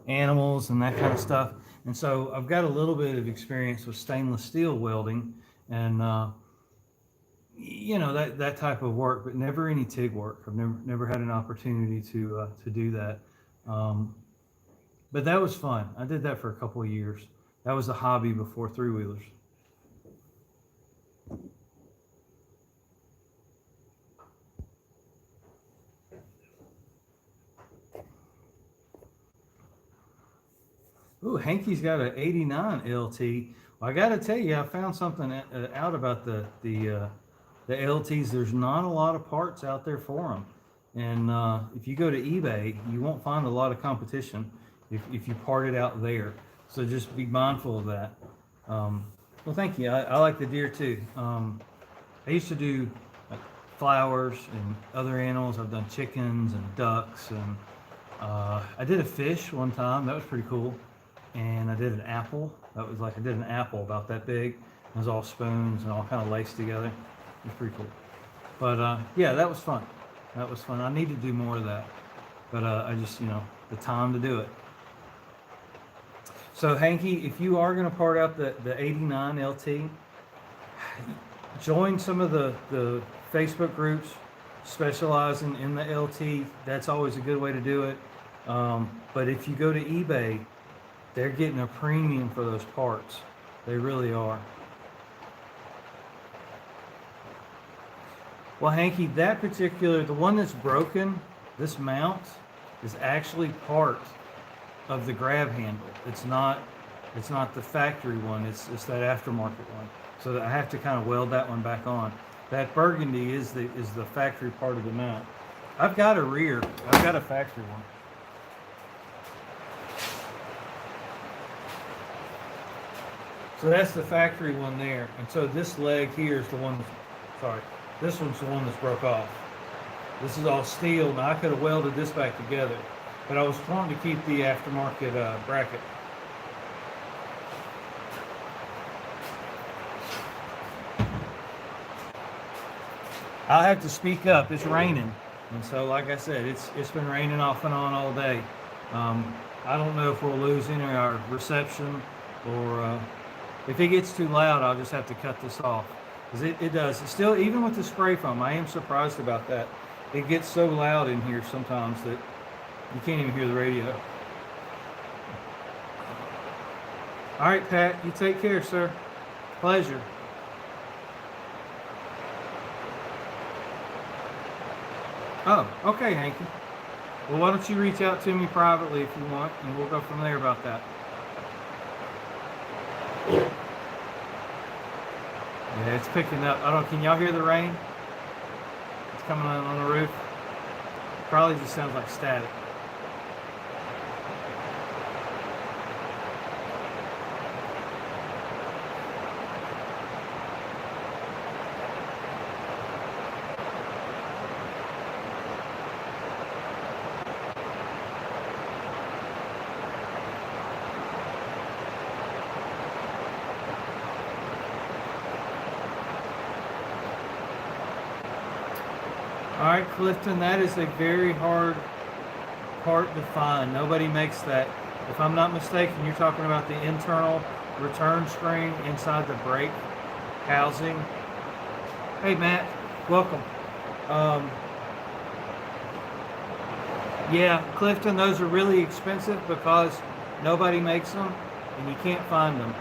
Animals and that kind of stuff. And so I've got a little bit of experience with stainless steel welding and you know, that type of work, but never any TIG work. I've never had an opportunity to do that. But that was fun. I did that for a couple of years. That was a hobby before three-wheelers. Ooh, Hankey's got an 89 LT. Well, I got to tell you, I found something out about the LTs. There's not a lot of parts out there for them. And if you go to eBay, you won't find a lot of competition if you part it out there. So just be mindful of that. Well, thank you. I like the deer too. I used to do like flowers and other animals. I've done chickens and ducks, and I did a fish one time. That was pretty cool. And I did an apple. That was like, I did an apple about that big. It was all spoons and all kind of laced together. It was pretty cool. But yeah, that was fun. That was fun. I need to do more of that. But I just, you know, the time to do it. So Hankey, if you are going to part out the 89 LT, join some of the Facebook groups specializing in the LT. That's always a good way to do it. But if you go to eBay, they're getting a premium for those parts. They really are. Well, Hankey, that particular, the one that's broken, this mount is actually part of the grab handle. It's not It's not the factory one. It's that aftermarket one. So I have to kind of weld that one back on. That burgundy is the factory part of the mount. I've got a rear. I've got a factory one. So that's the factory one there. And so this leg here is the one that's, sorry, this one's the one that's broke off. This is all steel. Now I could have welded this back together, but I was wanting to keep the aftermarket bracket. I'll have to speak up. It's raining, and so like I said, it's been raining off and on all day. I don't know if we'll lose any of our reception, or if it gets too loud, I'll just have to cut this off. Because it does. It's still, even with the spray foam, I am surprised about that. It gets so loud in here sometimes that you can't even hear the radio. All right, Pat, you take care, sir. Pleasure. Oh, okay, Hanky. Well, why don't you reach out to me privately if you want, and we'll go from there about that. Yeah, it's picking up. I don't. Can y'all hear the rain? It's coming on the roof. Probably just sounds like static. All right, Clifton, that is a very hard part to find. Nobody makes that. If I'm not mistaken, you're talking about the internal return spring inside the brake housing. Hey, Matt, welcome. Yeah, Clifton, those are really expensive because nobody makes them and you can't find them.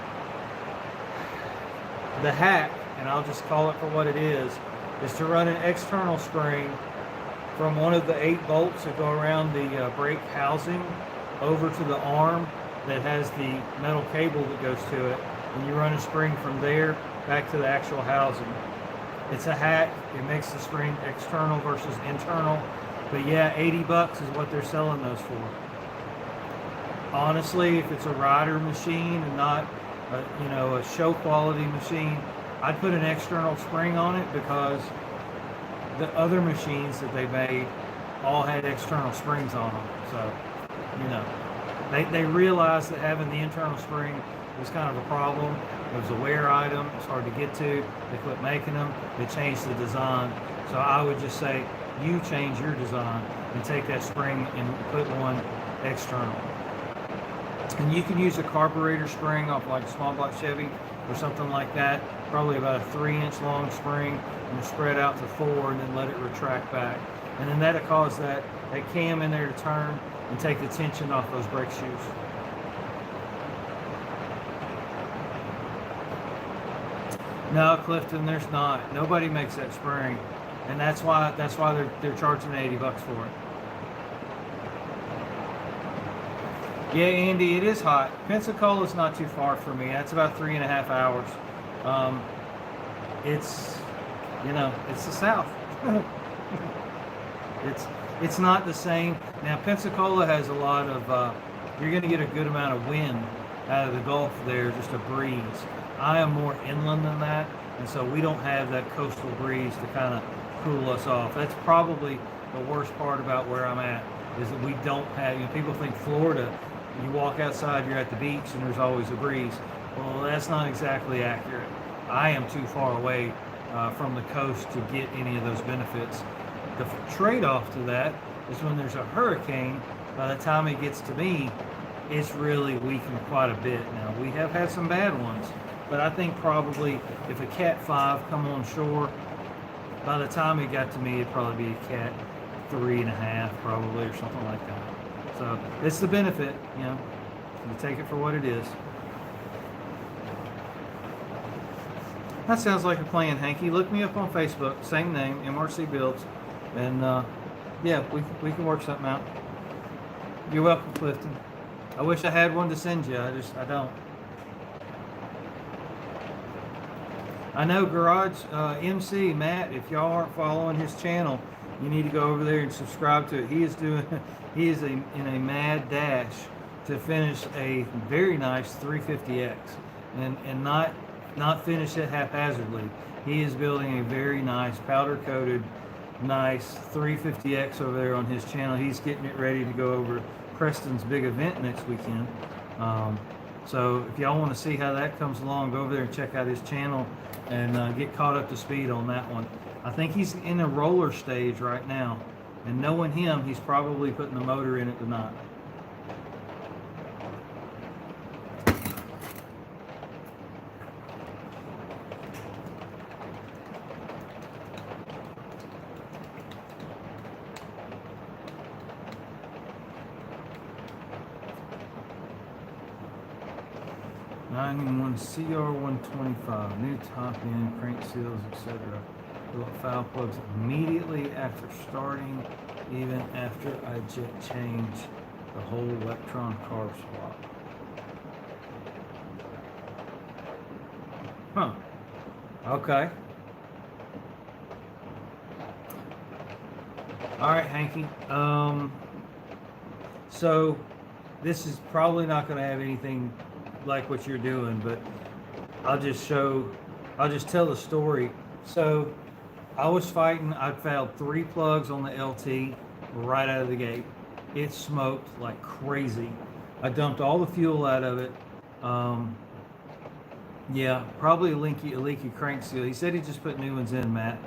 The hack, and I'll just call it for what it is to run an external spring from one of the 8 bolts that go around the brake housing over to the arm that has the metal cable that goes to it, and you run a spring from there back to the actual housing. It's a hack. It makes the spring external versus internal, but yeah, $80 is what they're selling those for. Honestly, if it's a rider machine and not a show quality machine, I'd put an external spring on it, because the other machines that they made all had external springs on them. So, they realized that having the internal spring was kind of a problem. It was a wear item. It's hard to get to. They quit making them. They changed the design. So I would just say, you change your design and take that spring and put one external. And you can use a carburetor spring off like a small block Chevy or something like that, probably about a 3-inch long spring, and spread out to 4 and then let it retract back. And then that'll cause that cam in there to turn and take the tension off those brake shoes. No, Clifton, there's not. Nobody makes that spring, and that's why they're charging $80 for it. Yeah, Andy, it is hot. Pensacola's not too far from me. That's about 3.5 hours. It's the South. It's not the same. Now, Pensacola has a lot of, you're going to get a good amount of wind out of the Gulf there, just a breeze. I am more inland than that, and so we don't have that coastal breeze to kind of cool us off. That's probably the worst part about where I'm at, is that we don't have, people think Florida, you walk outside, you're at the beach, and there's always a breeze. Well, that's not exactly accurate. I am too far away from the coast to get any of those benefits. The trade-off to that is when there's a hurricane, by the time it gets to me, it's really weakened quite a bit. Now, we have had some bad ones, but I think probably if a Cat 5 come on shore, by the time it got to me, it'd probably be a Cat 3.5 probably, or something like that. So it's the benefit, you take it for what it is. That sounds like a plan, Hanky. Look me up on Facebook, same name, MrcBuilds, and yeah, we can work something out. You're welcome, Clifton. I wish I had one to send you. I don't. I know Garage MC Matt. If y'all aren't following his channel, you need to go over there and subscribe to it. He is doing, he is in a mad dash to finish a very nice 350X, and not finish it haphazardly. He is building a very nice powder coated, nice 350X over there on his channel. He's getting it ready to go over Preston's big event next weekend. So if y'all want to see how that comes along, go over there and check out his channel and get caught up to speed on that one. I think he's in a roller stage right now, and knowing him, he's probably putting the motor in it tonight. '91 CR125, new top end, crank seals, etc. Foul plugs immediately after starting, even after I jet change the whole electron carb swap. Huh. Okay. All right, Hanky. So this is probably not going to have anything like what you're doing, but I'll just tell the story. So I was fighting, I fouled 3 plugs on the LT right out of the gate. It smoked like crazy. I dumped all the fuel out of it. Yeah, probably a leaky crank seal. He said he just put new ones in, Matt.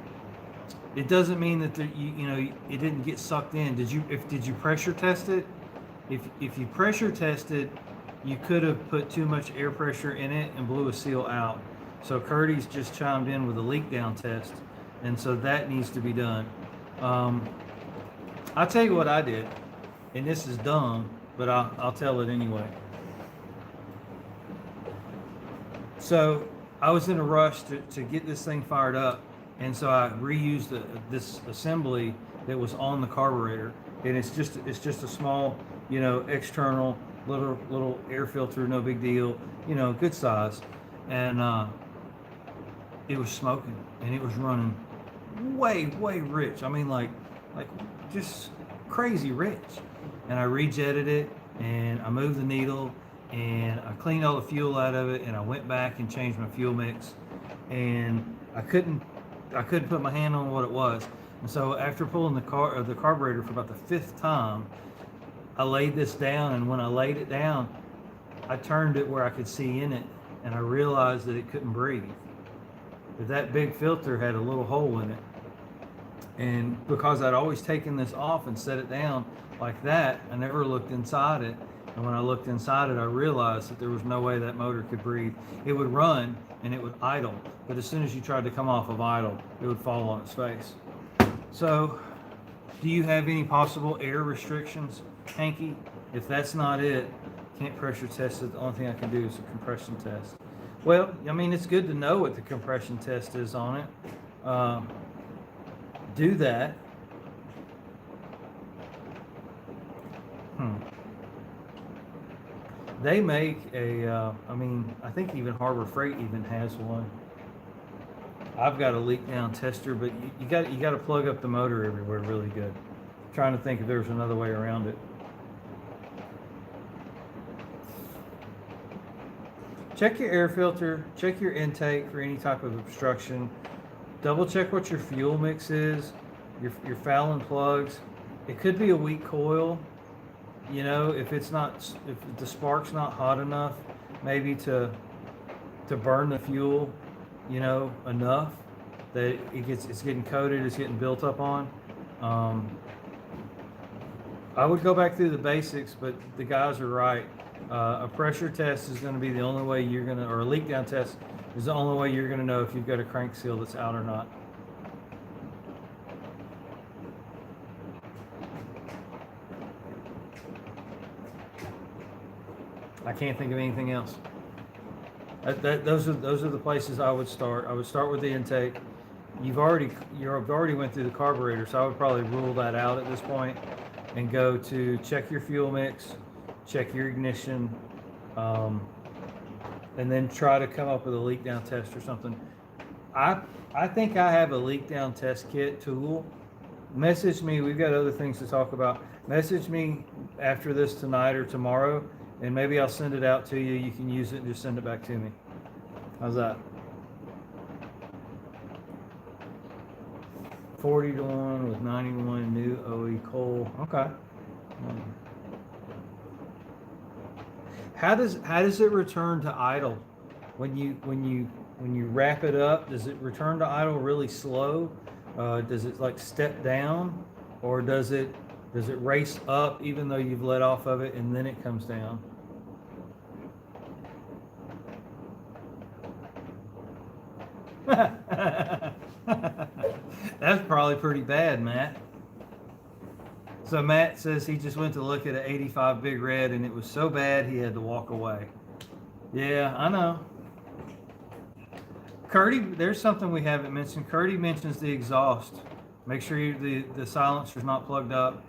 It doesn't mean that it didn't get sucked in. Did you pressure test it? If you pressure tested, you could have put too much air pressure in it and blew a seal out. So Curtie's just chimed in with a leak down test, and so that needs to be done. I'll tell you what I did, and this is dumb, but I'll tell it anyway. So I was in a rush to get this thing fired up, and so I reused this assembly that was on the carburetor, and it's just a small, external little air filter, no big deal, good size, and it was smoking, and it was running way rich. I mean, like just crazy rich. And I rejetted it, and I moved the needle, and I cleaned all the fuel out of it, and I went back and changed my fuel mix, and I couldn't put my hand on what it was. And so after pulling the carburetor for about the 5th time, I laid this down, and when I laid it down, I turned it where I could see in it, and I realized that it couldn't breathe. That big filter had a little hole in it. And because I'd always taken this off and set it down like that, I never looked inside it. And when I looked inside it, I realized that there was no way that motor could breathe. It would run and it would idle, but as soon as you tried to come off of idle, it would fall on its face. So, do you have any possible air restrictions, Hanky? If that's not it, can't pressure test it. The only thing I can do is a compression test. Well, I mean, it's good to know what the compression test is on it. Do that. They make a, I think even Harbor Freight even has one. I've got a leak down tester, but you got to plug up the motor everywhere really good. I'm trying to think if there's another way around it. Check your air filter, check your intake for any type of obstruction. Double check what your fuel mix is, your fouling plugs. It could be a weak coil. If the spark's not hot enough, maybe to burn the fuel, enough that it's getting coated, it's getting built up on. I would go back through the basics, but the guys are right. A pressure test is going to be the only way or a leak down test is the only way you're going to know if you've got a crank seal that's out or not. I can't think of anything else. Those are the places I would start. I would start with the intake. You've already went through the carburetor, so I would probably rule that out at this point and go to check your fuel mix, check your ignition, and then try to come up with a leak down test or something. I think I have a leak down test kit tool. Message me. We've got other things to talk about. Message me after this tonight or tomorrow, and maybe I'll send it out to you. You can use it and just send it back to me. How's that? 40 to 1 with 91 new OE coal. Okay. How does it return to idle when you wrap it up? Does it return to idle really slow? Does it like step down, or does it race up even though you've let off of it and then it comes down? That's probably pretty bad, Matt. So Matt says he just went to look at an 85 Big Red and it was so bad he had to walk away. Yeah, I know. Curtie, there's something we haven't mentioned. Curtie mentions the exhaust. Make sure the silencer's not plugged up.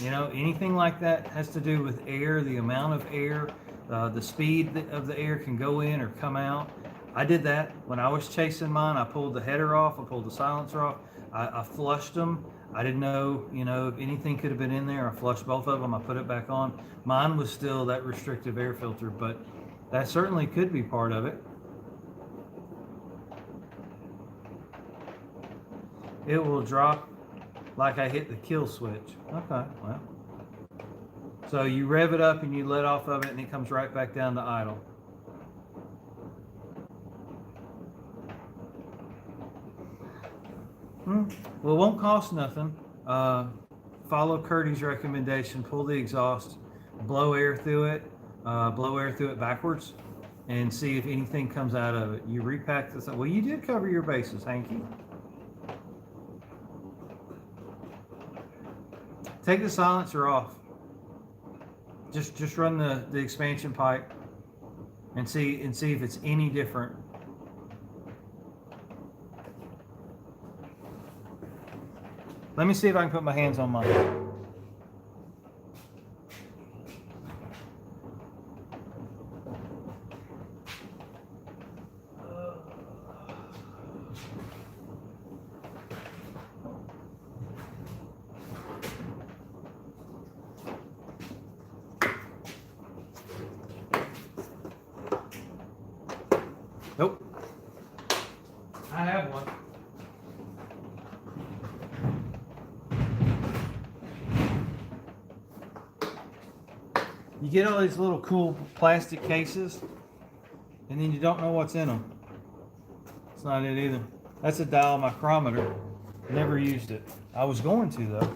You know, anything like that has to do with air, the amount of air, the speed of the air can go in or come out. I did that when I was chasing mine. I pulled the header off. I pulled the silencer off. I flushed them. I didn't know, you know, if anything could have been in there. I flushed both of them. I put it back on. Mine was still that restrictive air filter, but that certainly could be part of it. It will drop like I hit the kill switch. Okay, well. So you rev it up and you let off of it and it comes right back down to idle. Well, it won't cost nothing. Follow Curtie's recommendation. Pull the exhaust, blow air through it backwards, and see if anything comes out of it. You repack this. Well, you did cover your bases, Hanky. Take the silencer off. Just run the expansion pipe and see if it's any different. Let me see if I can put my hands on mine. Nope. I have one. You get all these little cool plastic cases, and then you don't know what's in them. It's not it either. That's a dial micrometer. Never used it. I was going to, though.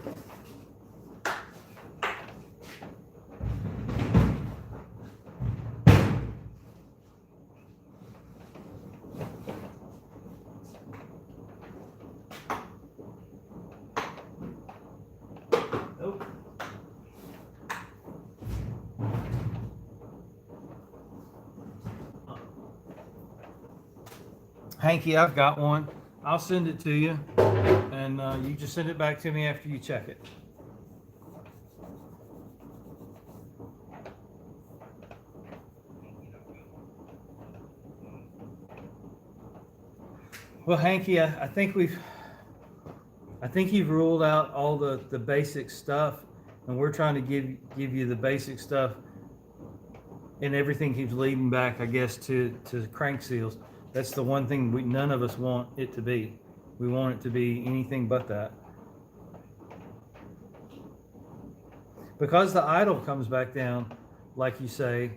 Hanky, I've got one. I'll send it to you, and you just send it back to me after you check it. Well, Hanky, I think you've ruled out all the basic stuff, and we're trying to give you the basic stuff, and everything keeps leading back, I guess, to crank seals. That's the one thing none of us want it to be. We want it to be anything but that. Because the idle comes back down, like you say,